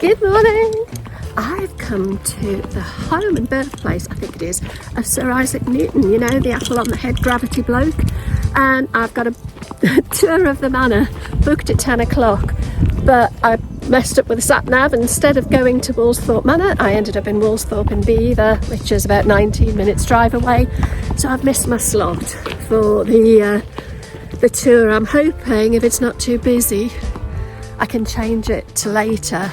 Good morning! I've come to the home and birthplace, I think it is, of Sir Isaac Newton, you know, the apple on the head gravity bloke. And I've got a tour of the manor booked at 10 o'clock, but I messed up with the sat nav. Instead of going to Woolsthorpe Manor, I ended up in Woolsthorpe in Bytham, which is about 19 minutes drive away. So I've missed my slot for the tour. I'm hoping, if it's not too busy, I can change it to later.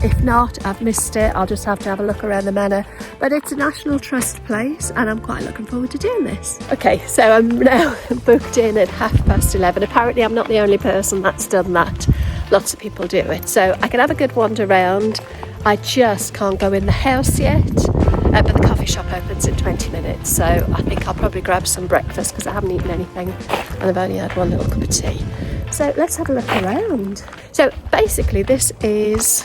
If not, I've missed it. I'll just have to have a look around the manor. But it's a National Trust place and I'm quite looking forward to doing this. Okay, so I'm now booked in at 11:30. Apparently I'm not the only person that's done that. Lots of people do it. So I can have a good wander around. I just can't go in the house yet. But the coffee shop opens in 20 minutes. So I think I'll probably grab some breakfast because I haven't eaten anything and I've only had one little cup of tea. So let's have a look around. So basically this is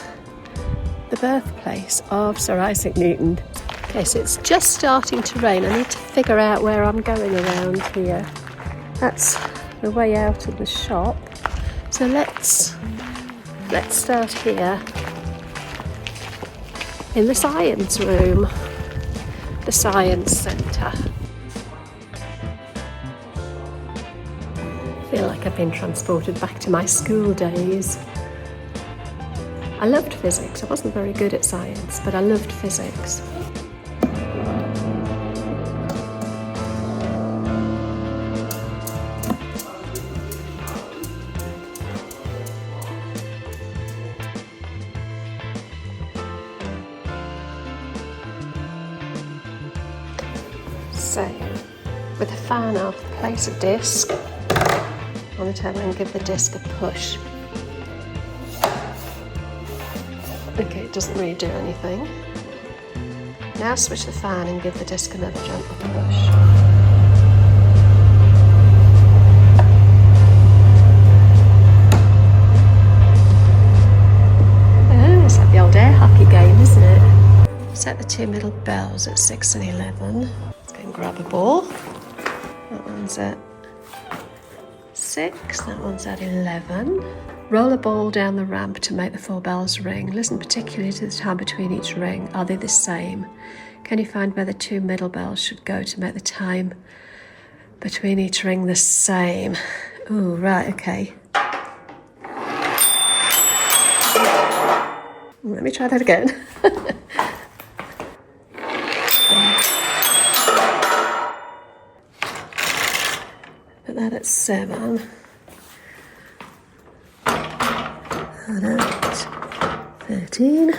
the birthplace of Sir Isaac Newton. Okay, so it's just starting to rain. I need to figure out where I'm going around here. That's the way out of the shop. So let's start here in the science room, the science centre. I feel like I've been transported back to my school days. I loved physics. I wasn't very good at science, but I loved physics. So, with a fan off, place a disc on the table and give the disc a push. Okay, it doesn't really do anything. Now switch the fan and give the disc another gentle push. Oh, it's like the old air hockey game, isn't it? Set the two middle bells at 6 and 11. Let's go and grab a ball. That one's at 6, that one's at 11. Roll a ball down the ramp to make the 4 bells ring. Listen particularly to the time between each ring. Are they the same? Can you find where the 2 middle bells should go to make the time between each ring the same? Oh, right, okay. Let me try that again. Put that at 7. And at 13.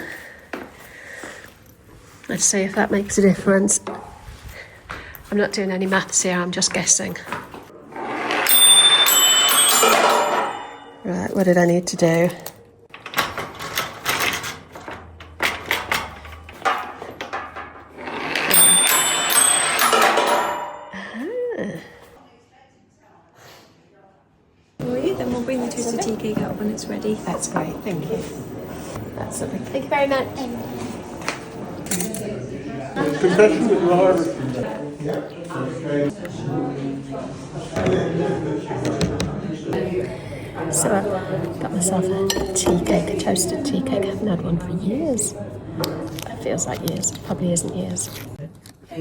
Let's see if that makes a difference. I'm not doing any maths here, I'm just guessing. Right, what did I need to do? Then we'll bring the toasted tea cake out when it's ready. That's great, thank you. That's lovely. Thank you very much. So I've got myself a tea cake, a toasted tea cake. I haven't had one for years. It feels like years, it probably isn't years.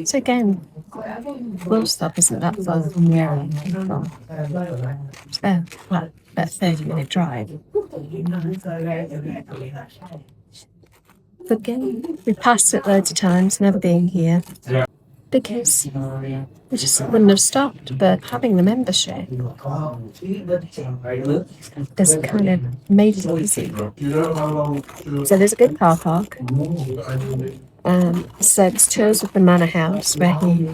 So again, Woolsthorpe isn't that far from where I came from. It's about a 30-minute drive. But again, we passed it loads of times, never being here. Because we just wouldn't have stopped, but having the membership has kind of made it easy. So there's a good car park. So it's tours of the manor house where he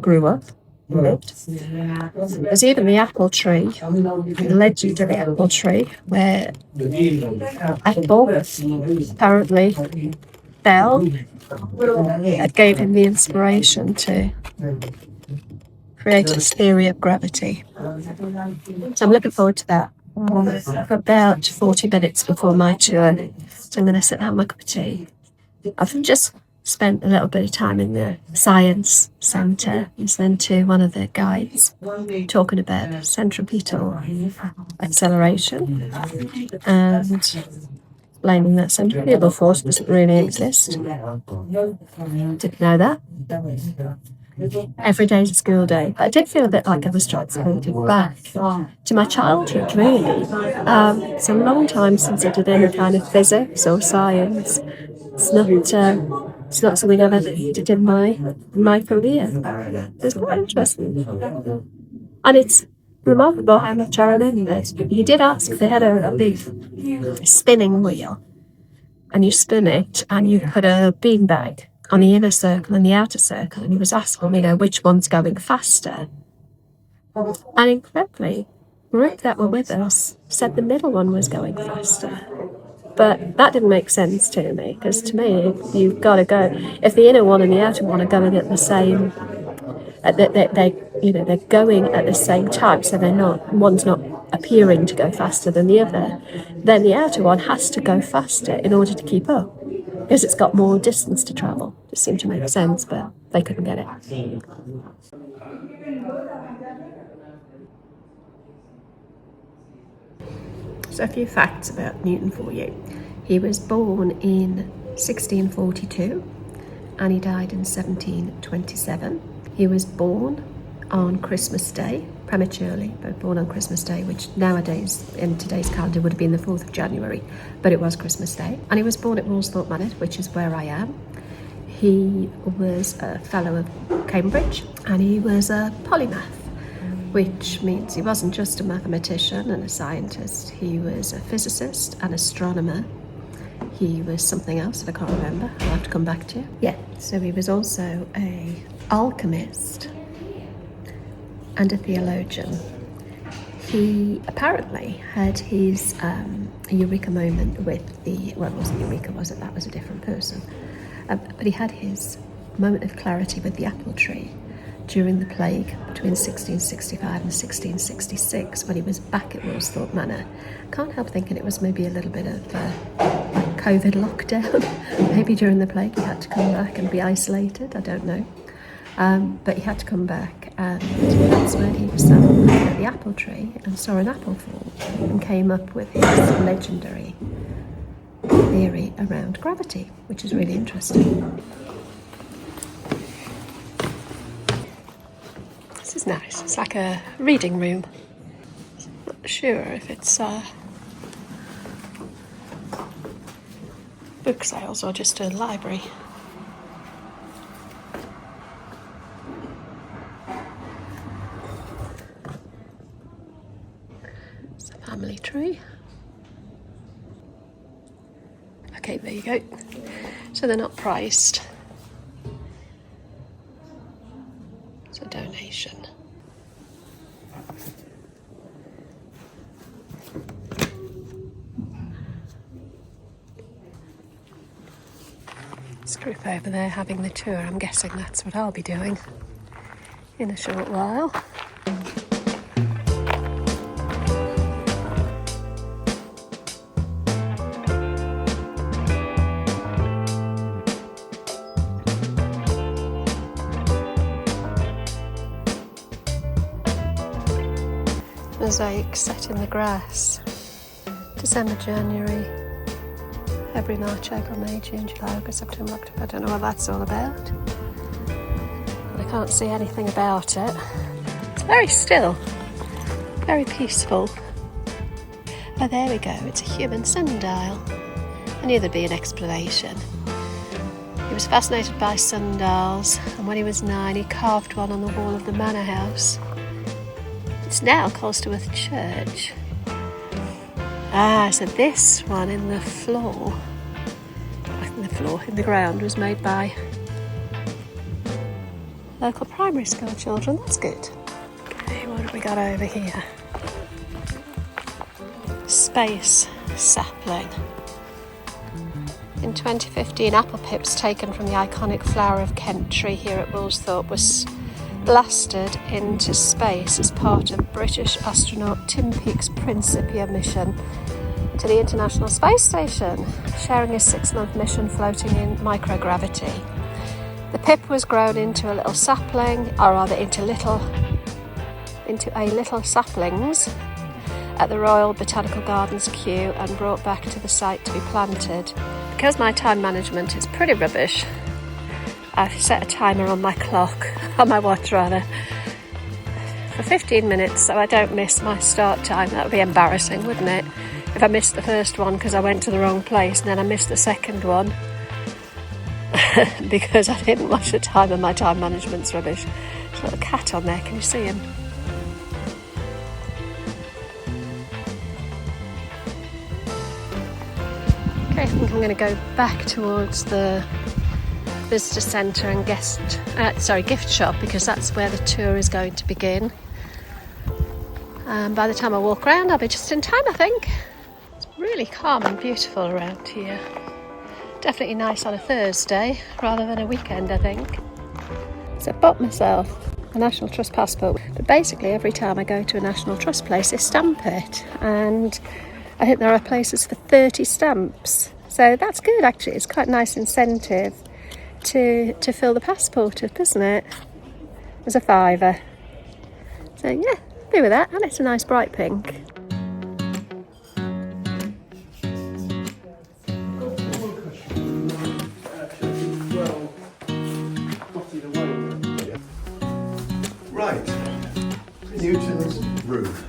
grew up, lived. There's even the apple tree, the legendary apple tree, where apple apparently fell. That gave him the inspiration to create his theory of gravity. So I'm looking forward to that. For about 40 minutes before my tour, so I'm going to sit down with my cup of tea. I've just spent a little bit of time in the science centre, listening to one of the guides talking about centripetal acceleration and explaining that centrifugal force doesn't really exist. Didn't know that. Every day's a school day. I did feel a bit like I was transported back to my childhood, really. It's a long time since I did any kind of physics or science. It's not something I've ever needed in my career. It's quite interesting. And it's remarkable how much I remember it. He did ask if they had a big spinning wheel, and you spin it, and you put a beanbag on the inner circle and the outer circle, and he was asking, which one's going faster. And incredibly, the group that were with us said the middle one was going faster. But that didn't make sense to me, because to me, you've got to go. If the inner one and the outer one are going at the same, they're going at the same time, so one's not appearing to go faster than the other, then the outer one has to go faster in order to keep up, because it's got more distance to travel. It seemed to make sense, but they couldn't get it. So a few facts about Newton for you. He was born in 1642 and he died in 1727. He was born on Christmas Day, prematurely, but born on Christmas Day, which nowadays, in today's calendar, would have been the 4th of January, but it was Christmas Day. And he was born at Woolsthorpe Manor, which is where I am. He was a fellow of Cambridge and he was a polymath, which means he wasn't just a mathematician and a scientist. He was a physicist, an astronomer. He was something else that I can't remember. I'll have to come back to. Yeah, so he was also an alchemist and a theologian. He apparently had his eureka moment with well, it wasn't eureka, was it? That was a different person. But he had his moment of clarity with the apple tree during the plague between 1665 and 1666, when he was back at Woolsthorpe Manor. Can't help thinking it was maybe a little bit of COVID lockdown. Maybe during the plague he had to come back and be isolated, I don't know. But he had to come back, and that's when he was sat looking at the apple tree and saw an apple fall and came up with his legendary theory around gravity, which is really interesting. This is nice. It's like a reading room. Not sure if it's book sales or just a library. It's a family tree. Okay, there you go. So they're not priced. It's a donation. This group over there having the tour, I'm guessing that's what I'll be doing in a short while. Mosaic set in the grass. December, January, February, March, April, May, June, July, August, September, October. I don't know what that's all about. I can't see anything about it. It's very still, very peaceful. Oh, there we go. It's a human sundial. I knew there'd be an explanation. He was fascinated by sundials, and when he was 9, he carved one on the wall of the manor house. It's now Colsterworth Church. So this one in the ground was made by local primary school children. That's good. Okay, what have we got over here? Space sapling. In 2015, apple pips taken from the iconic Flower of Kent tree here at Woolsthorpe was blasted into space as part of British astronaut Tim Peake's Principia mission to the International Space Station, sharing his 6-month mission floating in microgravity. The pip was grown into a little sapling, or rather into a little saplings, at the Royal Botanical Gardens queue and brought back to the site to be planted. Because my time management is pretty rubbish, I've set a timer on my clock, on my watch rather, for 15 minutes so I don't miss my start time. That would be embarrassing, wouldn't it? If I missed the first one because I went to the wrong place and then I missed the second one because I didn't watch the time and my time management's rubbish. There's a little cat on there, can you see him? Okay, I think I'm going to go back towards the visitor centre and gift shop, because that's where the tour is going to begin. And by the time I walk around, I'll be just in time, I think. It's really calm and beautiful around here. Definitely nice on a Thursday rather than a weekend, I think. So I bought myself a National Trust passport, but basically every time I go to a National Trust place, they stamp it, and I think there are places for 30 stamps. So that's good, actually. It's quite a nice incentive to fill the passport up, isn't it? There's a £5. So yeah, do with that, and it's a nice bright pink. Right, Newton's roof.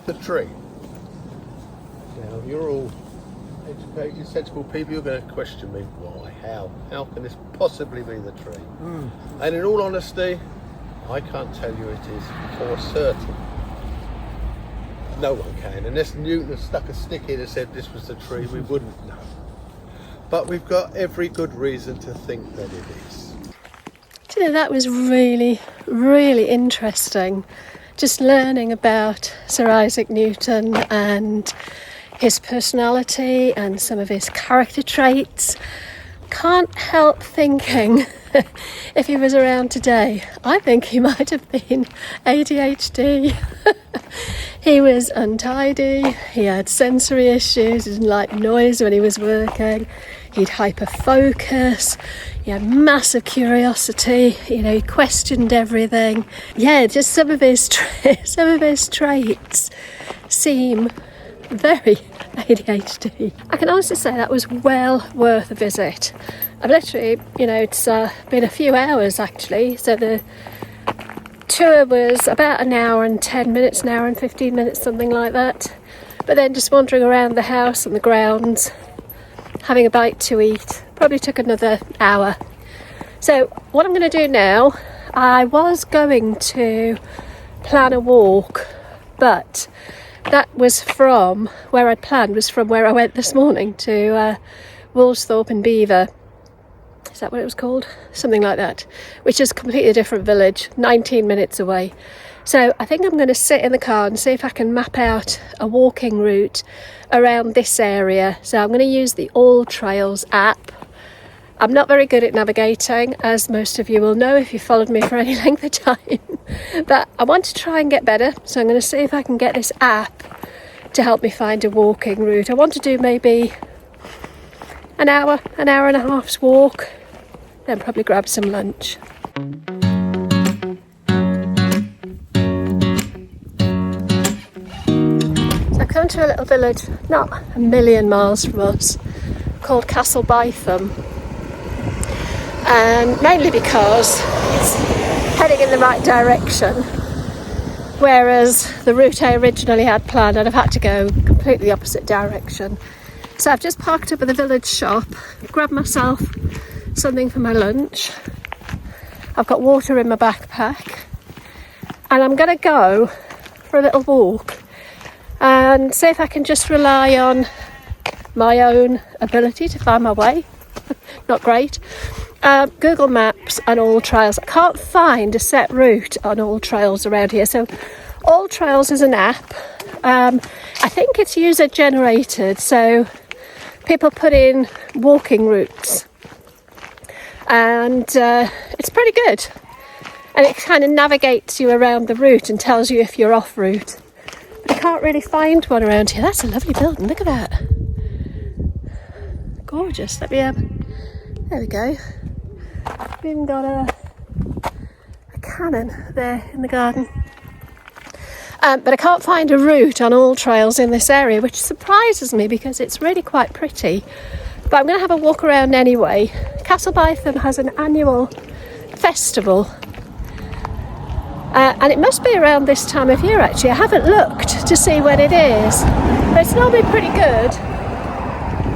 The tree. Now you're all educated, sensible people. You're going to question me. Why? How can this possibly be the tree? And in all honesty, I can't tell you it is for certain. No one can. Unless Newton had stuck a stick in and said this was the tree, we wouldn't know. But we've got every good reason to think that it is. Do you know, that was really, really interesting. Just learning about Sir Isaac Newton and his personality and some of his character traits. Can't help thinking, if he was around today, I think he might have been ADHD. He was untidy, he had sensory issues, he didn't like noise when he was working, he'd hyper-focus, he had massive curiosity, you know, he questioned everything. Yeah, just some of his traits seem very ADHD. I can honestly say that was well worth a visit. I've literally, you know, it's been a few hours actually, so the tour was about an hour and 10 minutes, an hour and 15 minutes, something like that. But then just wandering around the house and the grounds, having a bite to eat, probably took another hour. So what I'm going to do now, I was going to plan a walk, but that was from where I'd planned, was from where I went this morning to Woolsthorpe and Beaver. Is that what it was called? Something like that, which is a completely different village, 19 minutes away. So I think I'm going to sit in the car and see if I can map out a walking route around this area. So I'm going to use the All Trails app. I'm not very good at navigating, as most of you will know if you've followed me for any length of time, but I want to try and get better. So I'm going to see if I can get this app to help me find a walking route. I want to do maybe an hour and a half's walk, then probably grab some lunch. So I've come to a little village not a million miles from us called Castle Bytham, and mainly because it's heading in the right direction, whereas the route I originally had planned, I'd have had to go completely opposite direction. So I've just parked up at the village shop, grabbed myself something for my lunch. I've got water in my backpack, and I'm going to go for a little walk and see if I can just rely on my own ability to find my way. Not great. Google Maps and All Trails. I can't find a set route on All Trails around here. So All Trails is an app. I think it's user generated, so people put in walking routes, and it's pretty good. And it kind of navigates you around the route and tells you if you're off route. But I can't really find one around here. That's a lovely building. Look at that. Gorgeous. Let me there we go. We've even got a cannon there in the garden. But I can't find a route on All Trails in this area, which surprises me because it's really quite pretty. But I'm going to have a walk around anyway. Castle Bytham has an annual festival. And it must be around this time of year actually. I haven't looked to see when it is. But it's normally pretty good.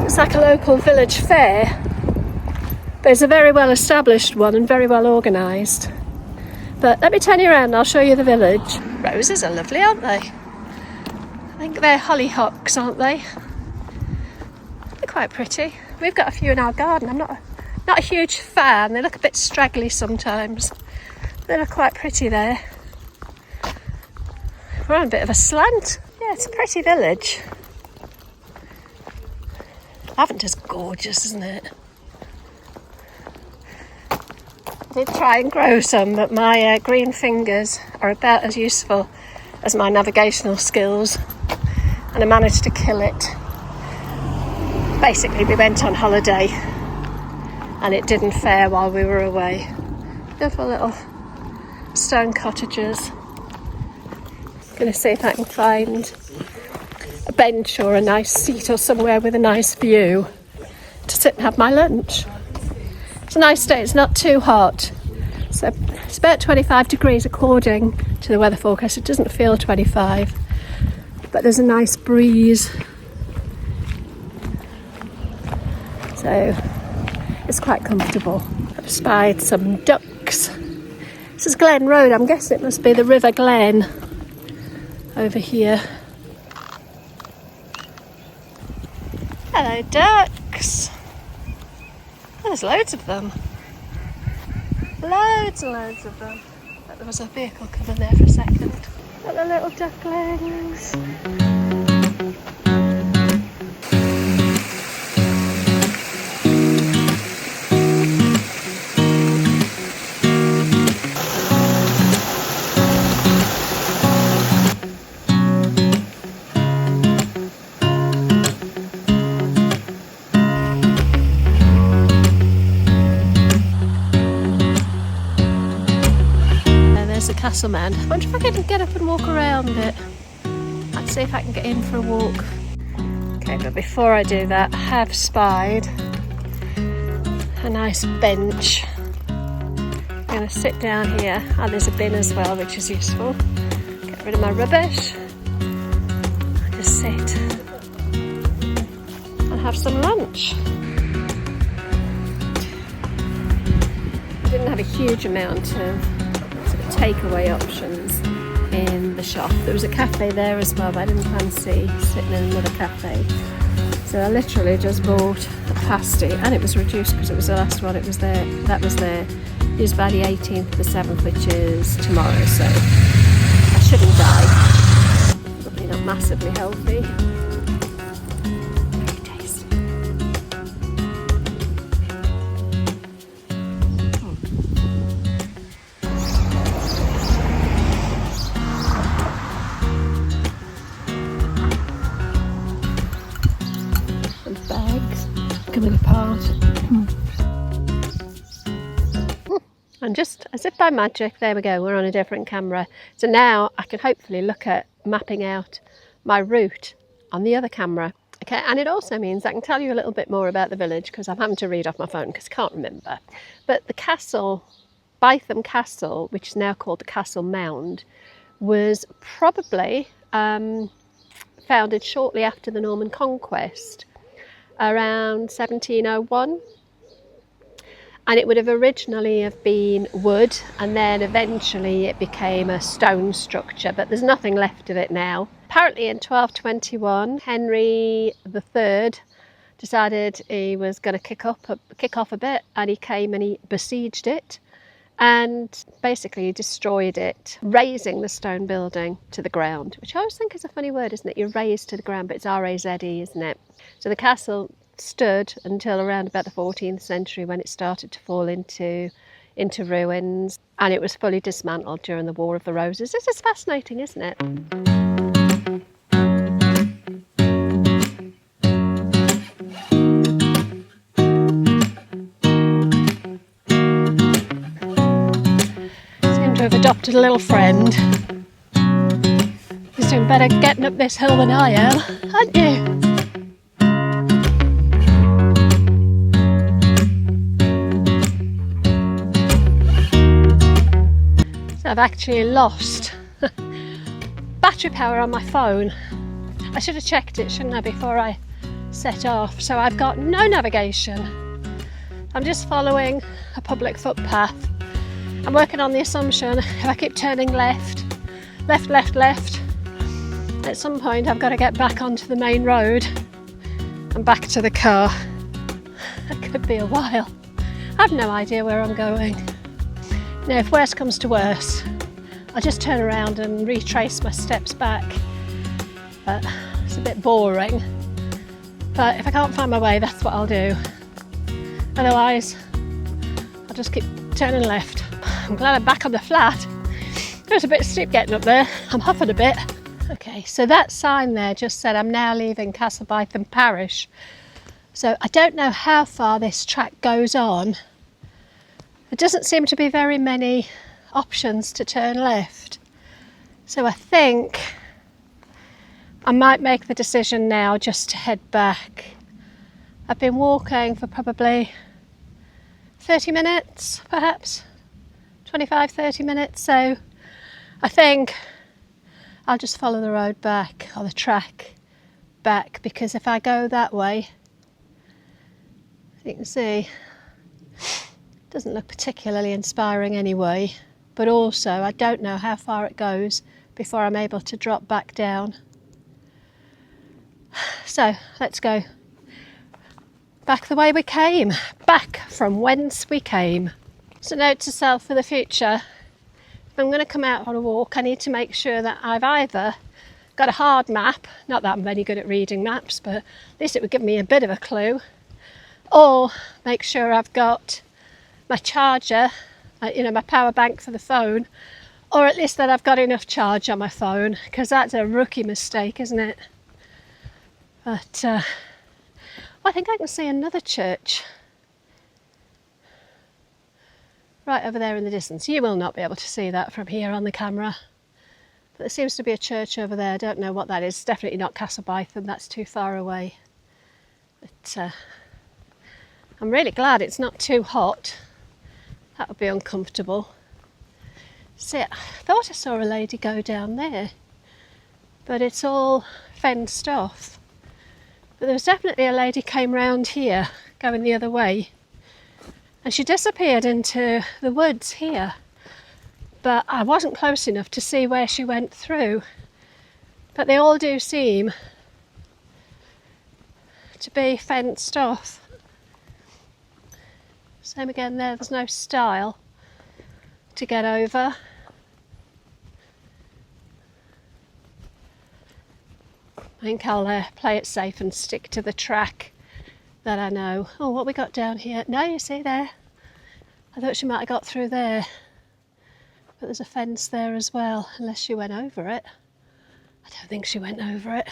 It's like a local village fair. But it's a very well established one and very well organised. But let me turn you around and I'll show you the village. Roses are lovely, aren't they? I think they're hollyhocks, aren't they? They're quite pretty. We've got a few in our garden. I'm not a huge fan. They look a bit straggly sometimes. They look quite pretty there. We're on a bit of a slant. Yeah, it's a pretty village. Lavender's gorgeous, isn't it? I did try and grow some, but my green fingers are about as useful as my navigational skills, and I managed to kill it. Basically, we went on holiday and it didn't fare while we were away. Beautiful little stone cottages. Going to see if I can find a bench or a nice seat or somewhere with a nice view to sit and have my lunch. It's a nice day, it's not too hot. So it's about 25 degrees according to the weather forecast. It doesn't feel 25, but there's a nice breeze. So it's quite comfortable. I've spied some ducks. This is Glen Road. I'm guessing it must be the River Glen over here. Hello, ducks. Oh, there's loads of them. Loads and loads of them. But there was a vehicle coming there for a second. Got the little ducklings. Castle Man. I wonder if I can get up and walk around it. Let's see if I can get in for a walk. Okay, but before I do that, I have spied a nice bench. I'm going to sit down here. Oh, there's a bin as well, which is useful. Get rid of my rubbish. Just sit and have some lunch. I didn't have a huge amount of takeaway options in the shop. There was a cafe there as well, but I didn't fancy sitting in another cafe, so I literally just bought a pasty, and it was reduced because it was the last one. It was there. That was there. It was by the 18th to the 7th, which is tomorrow, so I shouldn't die. Probably not massively healthy. Very tasty. Coming apart. And just as if by magic, there we go, we're on a different camera. So now I can hopefully look at mapping out my route on the other camera. Okay, and it also means I can tell you a little bit more about the village because I'm having to read off my phone because I can't remember. But the castle, Bytham Castle, which is now called the Castle Mound, was probably founded shortly after the Norman Conquest, around 1701, and it would have originally have been wood, and then eventually it became a stone structure, but there's nothing left of it now. Apparently in 1221 Henry III decided he was going to kick off a bit, and he came and he besieged it and basically destroyed it, razing the stone building to the ground, which I always think is a funny word, isn't it? You raze to the ground, but it's R-A-Z-E, isn't it? So the castle stood until around about the 14th century, when it started to fall into ruins, and it was fully dismantled during the War of the Roses. This is fascinating, isn't it? Seem to have adopted a little friend. He's doing better getting up this hill than I am, aren't you? I've actually lost battery power on my phone. I should have checked it, shouldn't I, before I set off. So I've got no navigation. I'm just following a public footpath. I'm working on the assumption if I keep turning left, at some point I've got to get back onto the main road and back to the car. That could be a while. I've no idea where I'm going. Now, if worse comes to worse, I'll just turn around and retrace my steps back. But it's a bit boring. But if I can't find my way, that's what I'll do. Otherwise, I'll just keep turning left. I'm glad I'm back on the flat. It was a bit steep getting up there. I'm huffing a bit. Okay, so that sign there just said I'm now leaving Castle Bytham parish. So I don't know how far this track goes on. There doesn't seem to be very many options to turn left. So I think I might make the decision now just to head back. I've been walking for probably 30 minutes, perhaps 25, 30 minutes. So I think I'll just follow the road back, or the track back, because if I go that way, you can see, doesn't look particularly inspiring anyway, but also I don't know how far it goes before I'm able to drop back down. So let's go back the way we came, back from whence we came. So note to self for the future, if I'm going to come out on a walk, I need to make sure that I've either got a hard map, not that I'm very good at reading maps, but at least it would give me a bit of a clue, or make sure I've got my charger, my power bank for the phone, or at least that I've got enough charge on my phone, because that's a rookie mistake, isn't it? But I think I can see another church right over there in the distance. You will not be able to see that from here on the camera, but there seems to be a church over there. I don't know what that is. It's definitely not Castle Bytham, that's too far away. But I'm really glad it's not too hot. That would be uncomfortable. See, I thought I saw a lady go down there, but it's all fenced off. But there was definitely a lady came round here, going the other way, and she disappeared into the woods here. But I wasn't close enough to see where she went through. But they all do seem to be fenced off. Same again there, there's no stile to get over. I think I'll play it safe and stick to the track that I know. Oh, what we got down here? No, you see there? I thought she might have got through there. But there's a fence there as well, unless she went over it. I don't think she went over it.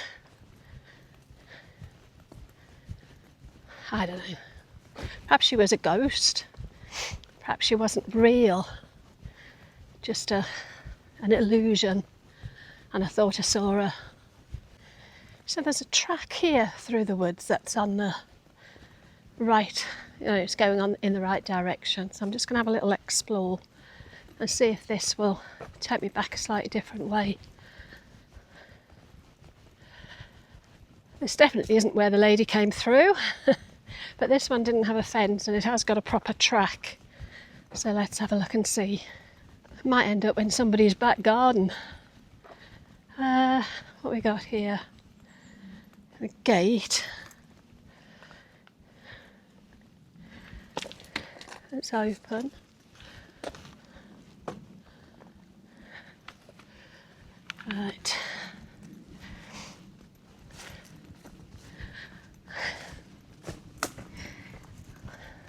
I don't know. Perhaps she was a ghost. Perhaps she wasn't real. Just an illusion. And I thought I saw her. So there's a track here through the woods that's on the right. It's going on in the right direction. So I'm just going to have a little explore and see if this will take me back a slightly different way. This definitely isn't where the lady came through. But this one didn't have a fence and it has got a proper track. So let's have a look and see. It might end up in somebody's back garden. What we got here? A gate. It's open. Right.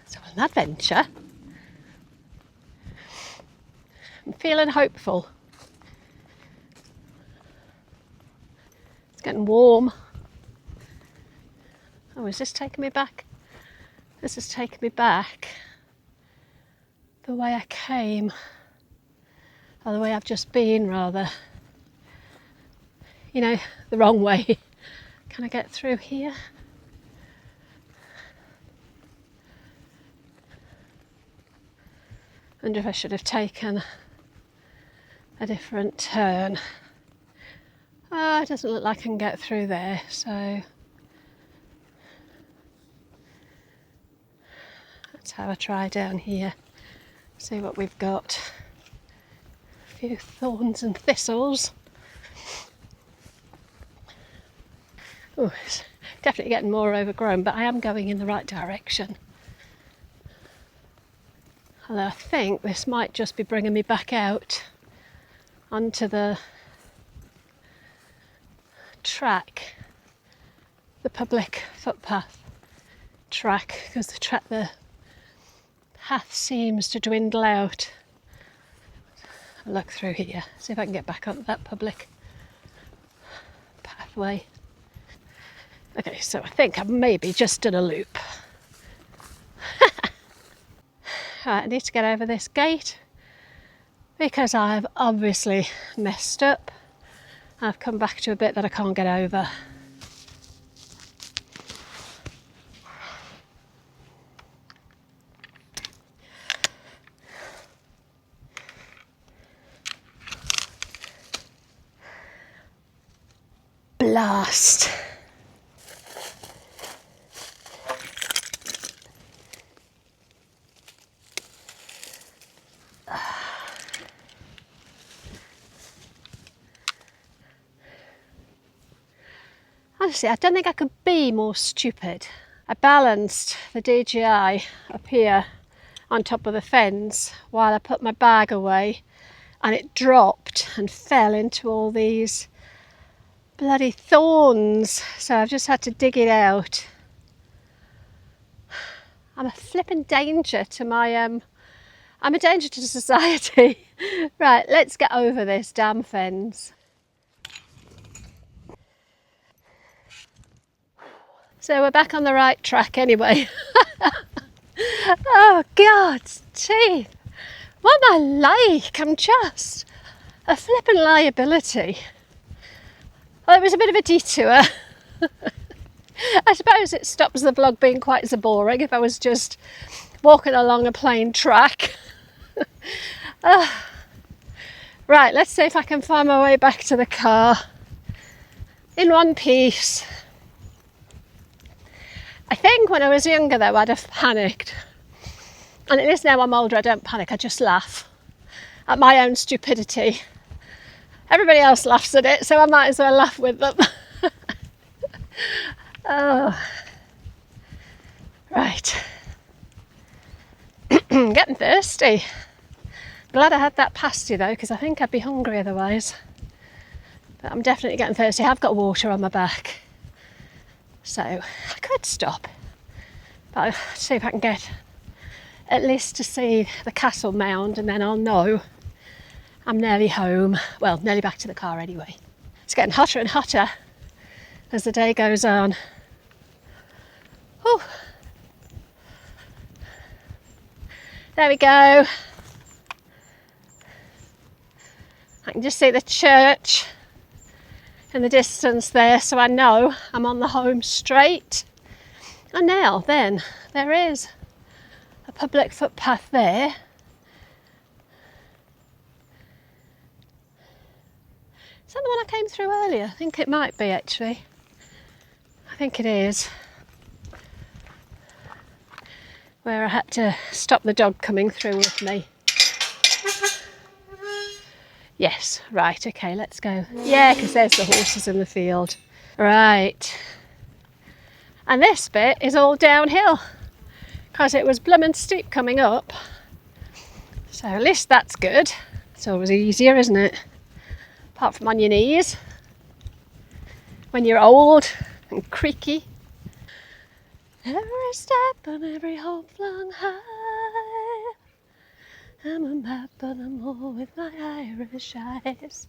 So an adventure. I'm feeling hopeful. It's getting warm. Oh, is this taking me back? This is taking me back the way I came. Or the way I've just been, rather. You know, the wrong way. Can I get through here? Wonder if I should have taken a different turn. Oh, it doesn't look like I can get through there, so let's have a try down here. See what we've got. A few thorns and thistles. Oh, it's definitely getting more overgrown, but I am going in the right direction. Although I think this might just be bringing me back out onto the track, the public footpath track, because the path seems to dwindle out. I'll look through here, see if I can get back onto that public pathway. Okay, so I think I've maybe just done a loop. Right, I need to get over this gate because I've obviously messed up. I've come back to a bit that I can't get over. Blast. Honestly, I don't think I could be more stupid. I balanced the DJI up here on top of the fence while I put my bag away, and it dropped and fell into all these bloody thorns. So I've just had to dig it out. I'm a flipping danger to my I'm a danger to society. Right, let's get over this damn fence. So we're back on the right track anyway. Oh God's teeth. What am I like? I'm just a flipping liability. Well, it was a bit of a detour. I suppose it stops the vlog being quite so boring if I was just walking along a plain track. Right, let's see if I can find my way back to the car in one piece. I think when I was younger though I'd have panicked, and it is now I'm older I don't panic, I just laugh at my own stupidity. Everybody else laughs at it, so I might as well laugh with them. Oh. Right. Getting thirsty. Glad I had that pasty though, because I think I'd be hungry otherwise. But I'm definitely getting thirsty. I've got water on my back, so I could stop. But I'll see if I can get at least to see the castle mound, and then I'll know I'm nearly home. Well, nearly back to the car anyway. It's getting hotter and hotter as the day goes on. Oh, there we go. I can just see the church in the distance there, so I know I'm on the home straight. And now then, there is a public footpath there. Is that the one I came through earlier? I think it might be actually. I think it is. Where I had to stop the dog coming through with me. Yes, right, okay, let's go. Yeah, because there's the horses in the field. Right. And this bit is all downhill. because it was blooming steep coming up. So at least that's good. It's always easier, isn't it? Apart from on your knees when you're old and creaky. Every step and every hope flung high. I'm a map of the moor with my Irish eyes.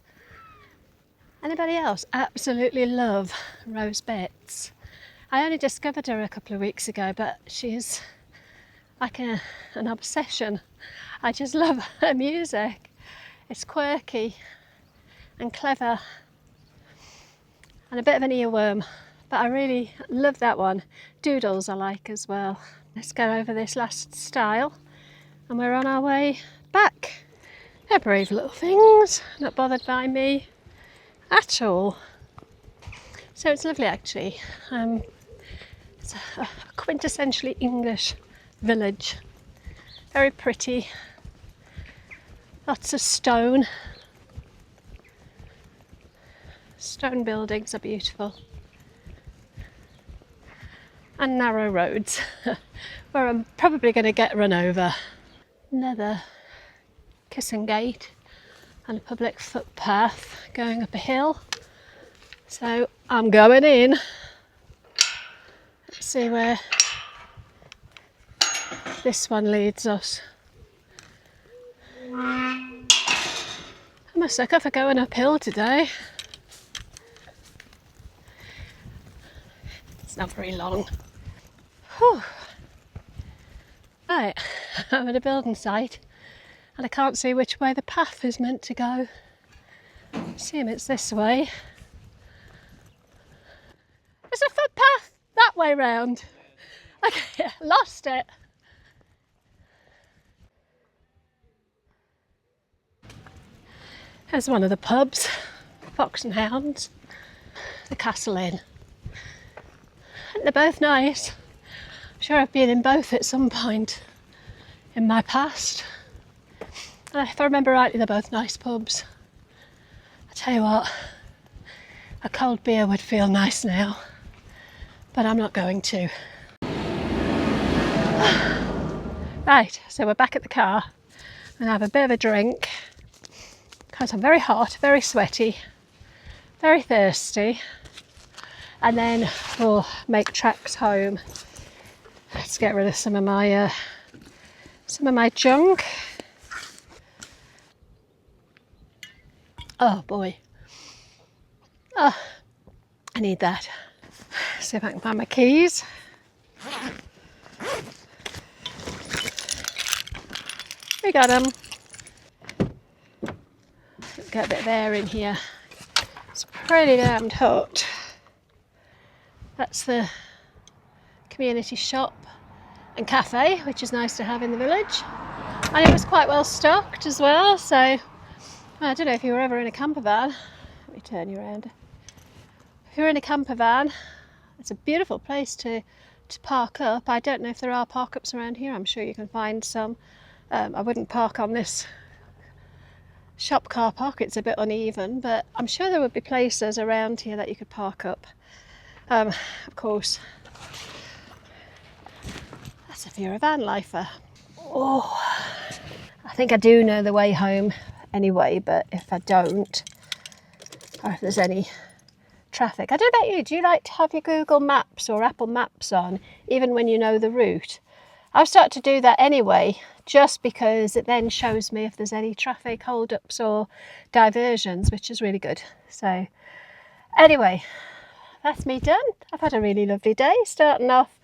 Anybody else absolutely love Rose Betts? I only discovered her a couple of weeks ago, but she's like an obsession. I just love her music. It's quirky and clever and a bit of an earworm, but I really love that one. Doodles I like as well. Let's go over this last stile and we're on our way back. They're brave little things, not bothered by me at all. So it's lovely actually. It's a quintessentially English village. Very pretty. Lots of stone. Stone buildings are beautiful. And narrow roads where I'm probably going to get run over. Another kissing gate and a public footpath going up a hill. So I'm going in. Let's see where this one leads us. I'm a sucker for going uphill today. It's not very long. Whew. Right, I'm at a building site and I can't see which way the path is meant to go. Assume it's this way. There's a footpath that way round. Okay, lost it. There's one of the pubs, Fox and Hounds, the Castle Inn. And they're both nice. I'm sure I've been in both at some point in my past. And if I remember rightly, they're both nice pubs. I tell you what, a cold beer would feel nice now, but I'm not going to. Right, so we're back at the car and have a bit of a drink because I'm very hot, very sweaty, very thirsty, and then we'll make tracks home. Let's get rid of some of my junk. Oh boy. Oh, I need that. See if I can find my keys. We got them. Get a bit of air in here. It's pretty damned hot. That's the community shop and cafe, which is nice to have in the village. And it was quite well stocked as well, so I don't know if you were ever in a camper van. Let me turn you around. If you're in a camper van, it's a beautiful place to park up. I don't know if there are park-ups around here. I'm sure you can find some. I wouldn't park on this shop car park, it's a bit uneven, but I'm sure there would be places around here that you could park up. Of course, that's if you're a van lifer. Oh, I think I do know the way home anyway, but if I don't, or if there's any traffic. I don't know about you, do you like to have your Google Maps or Apple Maps on even when you know the route? I've started to do that anyway, just because it then shows me if there's any traffic hold-ups or diversions, which is really good. So anyway, that's me done. I've had a really lovely day, starting off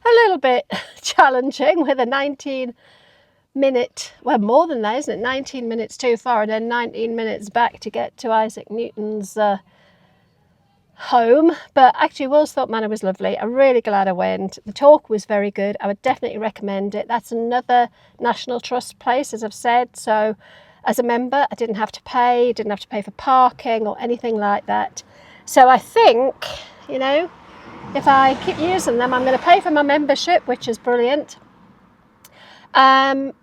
a little bit challenging with a 19-minute, well, more than that, isn't it? 19 minutes too far and then 19 minutes back to get to Isaac Newton's home. But actually Woolsthorpe Manor was lovely. I'm really glad I went. The talk was very good. I would definitely recommend it. That's another National Trust place, as I've said, so as a member I didn't have to pay for parking or anything like that. So I think, you know, if I keep using them, I'm going to pay for my membership, which is brilliant. And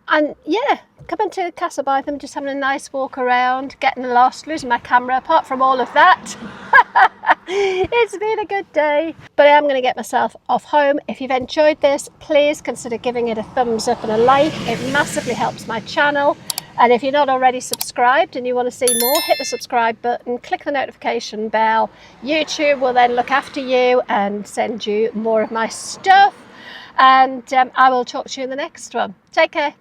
yeah, coming to Castle Bytham, just having a nice walk around, getting lost, losing my camera. Apart from all of that, It's been a good day, but I am going to get myself off home. If you've enjoyed this, please consider giving it a thumbs up and a like. It massively helps my channel. And if you're not already subscribed and you want to see more, hit the subscribe button, click the notification bell. YouTube will then look after you and send you more of my stuff. And I will talk to you in the next one. Take care.